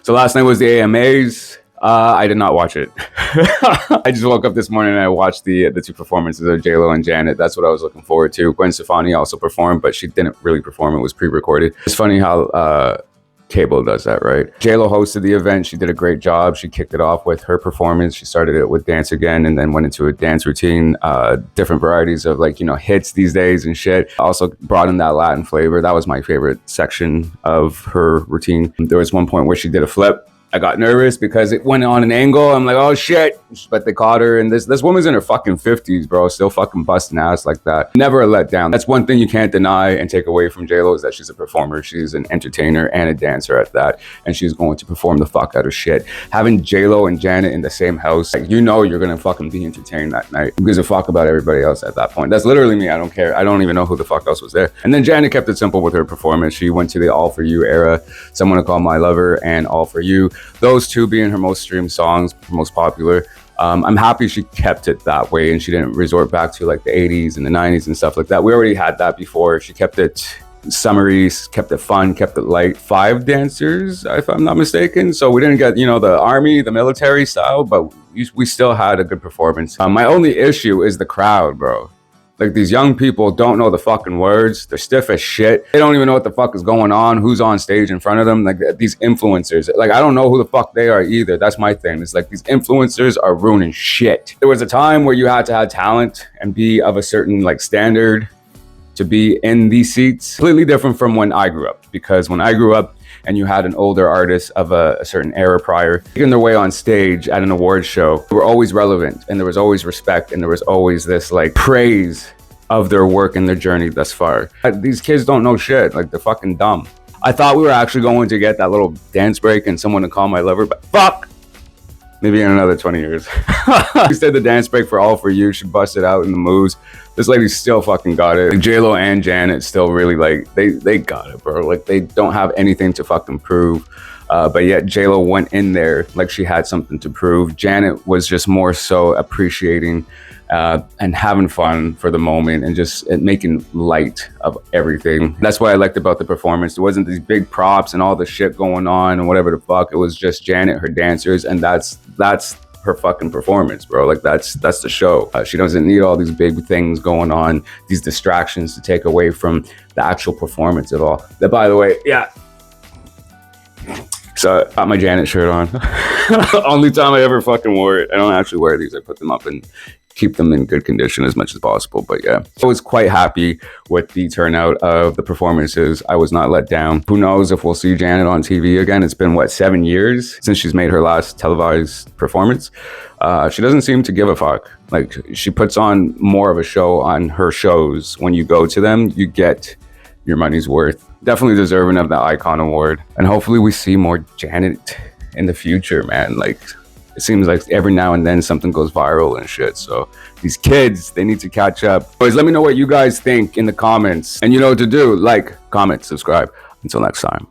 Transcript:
So last night was the AMAs. I did not watch it. I just woke up this morning and I watched the two performances of J-Lo and Janet. That's what I was looking forward to. Gwen Stefani also performed, but she didn't really perform. It was pre-recorded. It's funny how cable does that, right? J-Lo hosted the event. She did a great job. She kicked it off with her performance. She started it with Dance Again and then went into a dance routine, different varieties of hits these days and shit. Also brought in that Latin flavor. That was my favorite section of her routine. There was one point where she did a flip. I got nervous because it went on an angle. I'm like, oh shit. But they caught her. And this woman's in her fucking 50s, bro. Still fucking busting ass like that. Never a letdown. That's one thing you can't deny and take away from J-Lo is that she's a performer. She's an entertainer and a dancer at that. And she's going to perform the fuck out of shit. Having J-Lo and Janet in the same house, like, you're going to fucking be entertained that night. Who gives a fuck about everybody else at that point? That's literally me. I don't care. I don't even know who the fuck else was there. And then Janet kept it simple with her performance. She went to the All For You era, Someone to Call My Lover and All For You. Those two being her most streamed songs, most popular. I'm happy she kept it that way and she didn't resort back to like the 80s and the 90s and stuff like that. We already had that before. She kept it summery, kept it fun, kept it light. 5 dancers, if I'm not mistaken. So we didn't get, the army, the military style, but we still had a good performance. My only issue is the crowd, bro. Like, these young people don't know the fucking words. They're stiff as shit. They don't even know what the fuck is going on, who's on stage in front of them. Like, these influencers, like, I don't know who the fuck they are either. That's my thing. It's like, these influencers are ruining shit. There was a time where you had to have talent and be of a certain, like, standard to be in these seats. Completely different from when I grew up. Because when I grew up, and you had an older artist of a certain era prior, making their way on stage at an award show, they were always relevant, and there was always respect, and there was always this like praise of their work and their journey thus far. These kids don't know shit, like, they're fucking dumb. I thought we were actually going to get that little dance break and Someone to Call My Lover, but fuck! Maybe in another 20 years. We said the dance break for All For You. She busted out in the moves. This lady still fucking got it. Like, J-Lo and Janet still really, like, they got it, bro. Like, they don't have anything to fucking prove. But yet J-Lo went in there like she had something to prove. Janet was just more so appreciating and having fun for the moment and just making light of everything. That's what I liked about the performance. There wasn't these big props and all the shit going on and whatever the fuck. It was just Janet, her dancers, and that's her fucking performance, bro. Like, that's the show. She doesn't need all these big things going on, these distractions to take away from the actual performance of all. That, by the way, yeah. So I got my Janet shirt on. Only time I ever fucking wore it. I don't actually wear these. I put them up and keep them in good condition as much as possible. But yeah, I was quite happy with the turnout of the performances. I was not let down. Who knows if we'll see Janet on TV again? It's been, what, 7 years since she's made her last televised performance. She doesn't seem to give a fuck. Like, she puts on more of a show on her shows. When you go to them, you get your money's worth. Definitely deserving of the Icon Award. And hopefully we see more Janet in the future, man. Like, it seems like every now and then something goes viral and shit. So these kids, they need to catch up. Anyways, let me know what you guys think in the comments. And you know what to do. Like, comment, subscribe. Until next time.